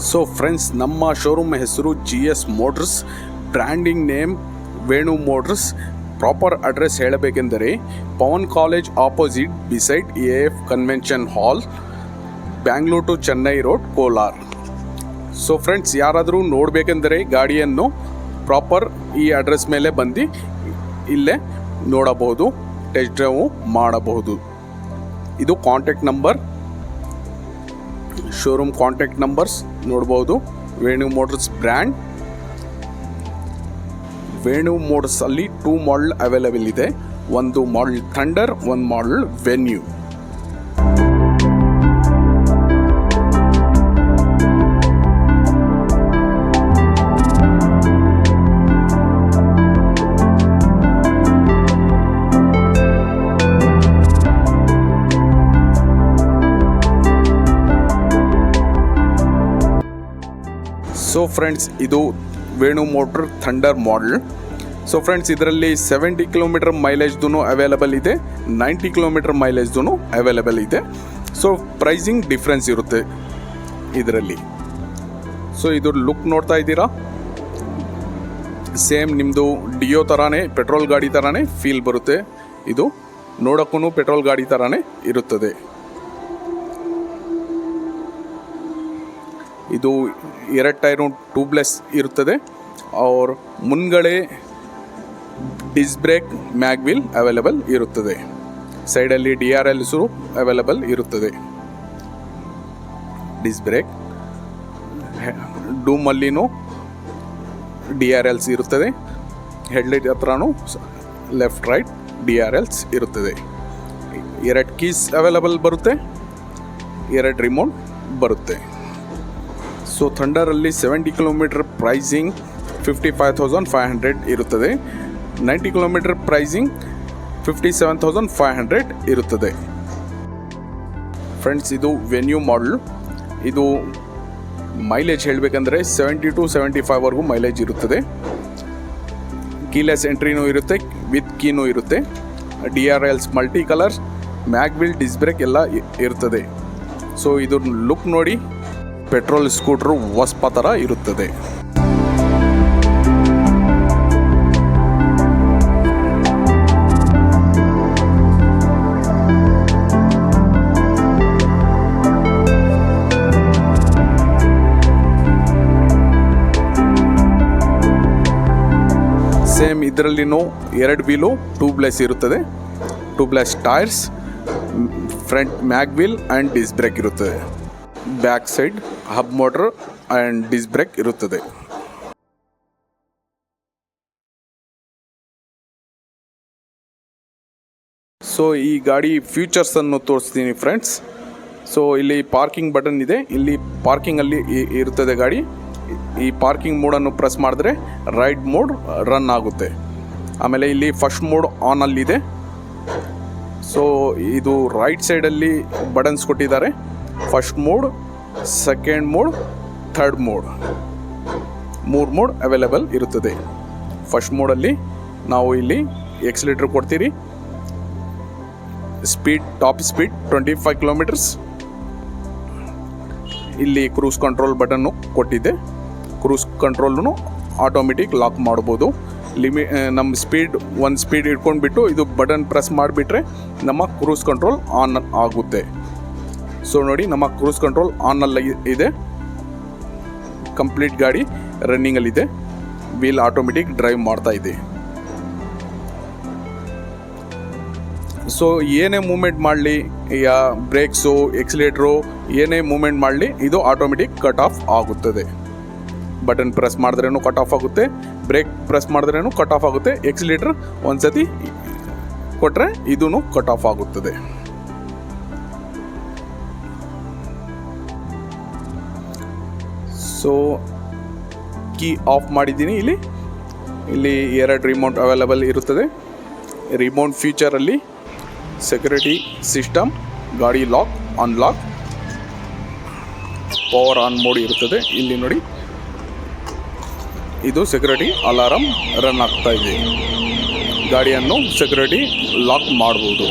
So friends, ನಮ್ಮ showroom ಹೆಸರು GS motors, branding name Venu motors. Proper address ಹೇಳಬೇಕೆಂದರೆ Pavan college opposite beside AF convention hall, Bangalore to Chennai road, Kolar. So friends, ಯಾರಾದರೂ ನೋಡಬೇಕೆಂದರೆ ಗಾಡಿಯನ್ನು proper ಈ ಅಡ್ರೆಸ್ ಮೇಲೆ ಬಂದು ಇಲ್ಲೇ ನೋಡಬಹುದು, ಟೆಸ್ಟ್ ಡ್ರೈವ್ ಮಾಡಬಹುದು. ಇದು contact number, showroom contact numbers ನೋಡ್ಬೋದು. Venu motors brand. Venu motors ಅಲ್ಲಿ 2 ಮಾಡೆಲ್ ಅವೈಲೇಬಲ್ ಇದೆ. ಒಂದು ಮಾಡೆಲ್ ಥಂಡರ್, ಒಂದು ಮಾಡೆಲ್ ವೆನ್ಯೂ. ಸೊ ಫ್ರೆಂಡ್ಸ್, ಇದು Venu motor thunder model. So friends, ಇದರಲ್ಲಿ 70 ಕಿಲೋಮೀಟರ್ ಮೈಲೇಜ್ದು ಅವೈಲೇಬಲ್ ಇದೆ, 90 ಕಿಲೋಮೀಟರ್ ಮೈಲೇಜ್ದು ಅವೈಲೇಬಲ್ ಇದೆ. ಸೊ ಪ್ರೈಸಿಂಗ್ ಡಿಫ್ರೆನ್ಸ್ ಇರುತ್ತೆ ಇದರಲ್ಲಿ. ಸೊ ಇದು ಲುಕ್ ನೋಡ್ತಾ ಇದ್ದೀರಾ, ಸೇಮ್ ನಿಮ್ಮದು ಡಿಯೋ ಥರನೇ, ಪೆಟ್ರೋಲ್ ಗಾಡಿ ಥರನೇ ಫೀಲ್ ಬರುತ್ತೆ. ಇದು ನೋಡೋಕ್ಕೂ ಪೆಟ್ರೋಲ್ ಗಾಡಿ ಥರನೇ ಇರುತ್ತದೆ. ಇದು 2 ಟೈರು ಟ್ಯೂಬ್ಲೆಸ್ ಇರುತ್ತದೆ. और ಮುಂಗಡೆ ಡಿಸ್ಕ್ ಬ್ರೇಕ್, ಮ್ಯಾಗ್ವಿಲ್ ಅವೈಲೇಬಲ್ ಇರುತ್ತದೆ. ಸೈಡಲ್ಲಿ DRLಸು ಅವೈಲೇಬಲ್ ಇರುತ್ತದೆ. ಡಿಸ್ಕ್ ಬ್ರೇಕ್, ಡೂಮಲ್ಲಿನೂ DRLs ಇರುತ್ತದೆ. ಹೆಡ್ಲೈಟ್ ಹತ್ರನೂ ಲೆಫ್ಟ್ ರೈಟ್ DRLs ಇರುತ್ತದೆ. 2 ಕೀಸ್ ಅವೈಲೇಬಲ್ ಬರುತ್ತೆ, 2 ರಿಮೋಟ್ ಬರುತ್ತೆ. ಸೊ ಥಂಡರಲ್ಲಿ 70 ಕಿಲೋಮೀಟರ್ ಪ್ರೈಸಿಂಗ್ 55,500 ಇರುತ್ತದೆ. 90 ಕಿಲೋಮೀಟರ್ ಪ್ರೈಸಿಂಗ್ 57,500 ಇರುತ್ತದೆ. ಫ್ರೆಂಡ್ಸ್, ಇದು ವೆನ್ಯೂ ಮಾಡೆಲ್. ಇದು ಮೈಲೇಜ್ ಹೇಳಬೇಕಂದ್ರೆ 70 to 75ವರೆಗೂ ಮೈಲೇಜ್ ಇರುತ್ತದೆ. ಕೀಲೆಸ್ ಎಂಟ್ರಿನೂ ಇರುತ್ತೆ, ವಿತ್ ಕೀನೂ ಇರುತ್ತೆ. DRLs multi colour, mag wheel, disc brake ಎಲ್ಲ ಇರ್ತದೆ. ಸೊ ಇದು ಲುಕ್ ನೋಡಿ, ಪೆಟ್ರೋಲ್ ಸ್ಕೂಟ್ರು ವಸ್ಪ ಥರ ಇರುತ್ತದೆ. ಸೇಮ್ ಇದರಲ್ಲಿನೂ 2 ವೀಲು ಟ್ಯೂಬ್ಲೆಸ್ ಇರುತ್ತದೆ. Tubeless tyres, front mag wheel and disc brake ಇರುತ್ತದೆ. Back side hub motor and disc brake ಇರುತ್ತದೆ. ಸೊ ಈ ಗಾಡಿ ಫ್ಯೂಚರ್ಸನ್ನು ತೋರಿಸ್ತೀನಿ ಫ್ರೆಂಡ್ಸ್. ಸೊ ಇಲ್ಲಿ ಪಾರ್ಕಿಂಗ್ ಬಟನ್ ಇದೆ, ಇಲ್ಲಿ ಪಾರ್ಕಿಂಗಲ್ಲಿ ಇರುತ್ತದೆ ಗಾಡಿ. ಈ ಪಾರ್ಕಿಂಗ್ ಮೋಡನ್ನು ಪ್ರೆಸ್ ಮಾಡಿದ್ರೆ ರೈಟ್ ಮೋಡ್ ರನ್ ಆಗುತ್ತೆ. ಆಮೇಲೆ ಇಲ್ಲಿ ಫಸ್ಟ್ ಮೋಡ್ ಆನಲ್ಲಿದೆ. ಸೊ ಇದು ರೈಟ್ ಸೈಡಲ್ಲಿ ಬಟನ್ಸ್ ಕೊಟ್ಟಿದ್ದಾರೆ. First mode, second mode, third mode, 3 mode available ಇರುತ್ತದೆ. ಫಸ್ಟ್ ಮೋಡಲ್ಲಿ ನಾವು ಇಲ್ಲಿ ಎಕ್ಸಿಲೇಟರ್ ಕೊಡ್ತೀರಿ. Speed, top speed 25 kilometres. ಇಲ್ಲಿ ಕ್ರೂಸ್ ಕಂಟ್ರೋಲ್ ಬಟನ್ನು ಕೊಟ್ಟಿದೆ. ಕ್ರೂಸ್ ಕಂಟ್ರೋಲ್ನು ಆಟೋಮೆಟಿಕ್ ಲಾಕ್ ಮಾಡ್ಬೋದು. ನಮ್ಮ ಒಂದು ಸ್ಪೀಡ್ ಇಟ್ಕೊಂಡ್ಬಿಟ್ಟು ಇದು ಬಟನ್ ಪ್ರೆಸ್ ಮಾಡಿಬಿಟ್ರೆ ನಮ್ಮ ಕ್ರೂಸ್ ಕಂಟ್ರೋಲ್ ಆನ್ ಆಗುತ್ತೆ. ಸೊ ನೋಡಿ, ನಮ್ಮ ಕ್ರೂಸ್ ಕಂಟ್ರೋಲ್ ಆನಲ್ಲಿ ಇದೆ. ಕಂಪ್ಲೀಟ್ ಗಾಡಿ ರನ್ನಿಂಗಲ್ಲಿದೆ. ವೀಲ್ ಆಟೋಮೆಟಿಕ್ ಡ್ರೈವ್ ಮಾಡ್ತಾ ಇದೆ. ಸೊ ಏನೇ ಮೂಮೆಂಟ್ ಮಾಡಲಿ, ಬ್ರೇಕ್ಸು, ಎಕ್ಸಿಲೇಟ್ರು ಏನೇ ಮೂಮೆಂಟ್ ಮಾಡಲಿ, ಇದು ಆಟೋಮೆಟಿಕ್ ಕಟ್ ಆಫ್ ಆಗುತ್ತದೆ. ಬಟನ್ ಪ್ರೆಸ್ ಮಾಡಿದ್ರೇನು ಕಟ್ ಆಫ್ ಆಗುತ್ತೆ, ಬ್ರೇಕ್ ಪ್ರೆಸ್ ಮಾಡಿದ್ರೇನು ಕಟ್ ಆಫ್ ಆಗುತ್ತೆ. ಎಕ್ಸಿಲೇಟರ್ ಒಂದ್ಸತಿ ಕೊಟ್ಟರೆ ಇದೂ ಕಟ್ ಆಫ್ ಆಗುತ್ತದೆ. ಸೊ ಕೀ ಆಫ್ ಮಾಡಿದ್ದೀನಿ. ಇಲ್ಲಿ 2 ರಿಮೋಟ್ ಅವೈಲೇಬಲ್ ಇರುತ್ತದೆ. ರಿಮೋಟ್ ಫೀಚರಲ್ಲಿ ಸೆಕ್ಯೂರಿಟಿ ಸಿಸ್ಟಮ್, ಗಾಡಿ lock, unlock, power on mode ಇರುತ್ತದೆ. ಇಲ್ಲಿ ನೋಡಿ, ಇದು ಸೆಕ್ಯೂರಿಟಿ ಅಲಾರಮ್ ರನ್ ಆಗ್ತಾ ಇದೆ. ಗಾಡಿಯನ್ನು ಸೆಕ್ಯೂರಿಟಿ ಲಾಕ್ ಮಾಡ್ಬೋದು.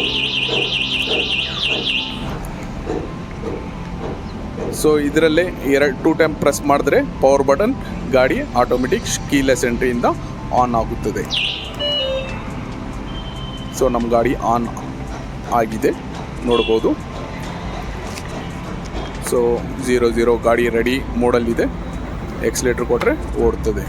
ಸೊ ಇದರಲ್ಲೇ 2 ಟೈಮ್ ಪ್ರೆಸ್ ಮಾಡಿದ್ರೆ ಪವರ್ ಬಟನ್ ಗಾಡಿ ಆಟೋಮೆಟಿಕ್ ಕೀಲೆಸ್ ಎಂಟ್ರಿಯಿಂದ ಆನ್ ಆಗುತ್ತದೆ. ಸೊ ನಮ್ಮ ಗಾಡಿ ಆನ್ ಆಗಿದೆ ನೋಡ್ಬೋದು. ಸೊ 00 ಗಾಡಿ ರೆಡಿ ಮೋಡಲ್ಲಿದೆ. ಎಕ್ಸ್ಲೇಟ್ರ್ ಕೊಟ್ಟರೆ ಓಡ್ತದೆ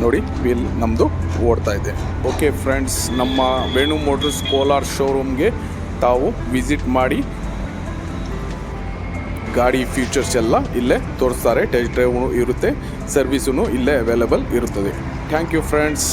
ನೋಡಿ, ವೀಲ್ ನಮ್ಮದು ಓಡ್ತಾ ಇದೆ. ಓಕೆ ಫ್ರೆಂಡ್ಸ್, ನಮ್ಮ ವೇಣು ಮೋಟರ್ಸ್ ಕೋಲಾರ್ ಶೋರೂಮ್ಗೆ ತಾವು ವಿಸಿಟ್ ಮಾಡಿ ಗಾಡಿ ಫೀಚರ್ಸ್ ಎಲ್ಲ ಇಲ್ಲೇ ತೋರಿಸ್ತಾರೆ. ಟೆಸ್ಟ್ ಡ್ರೈವ್ ಇರುತ್ತೆ, ಸರ್ವಿಸೂ ಇಲ್ಲೇ ಅವೈಲೇಬಲ್ ಇರುತ್ತದೆ. Thank you friends.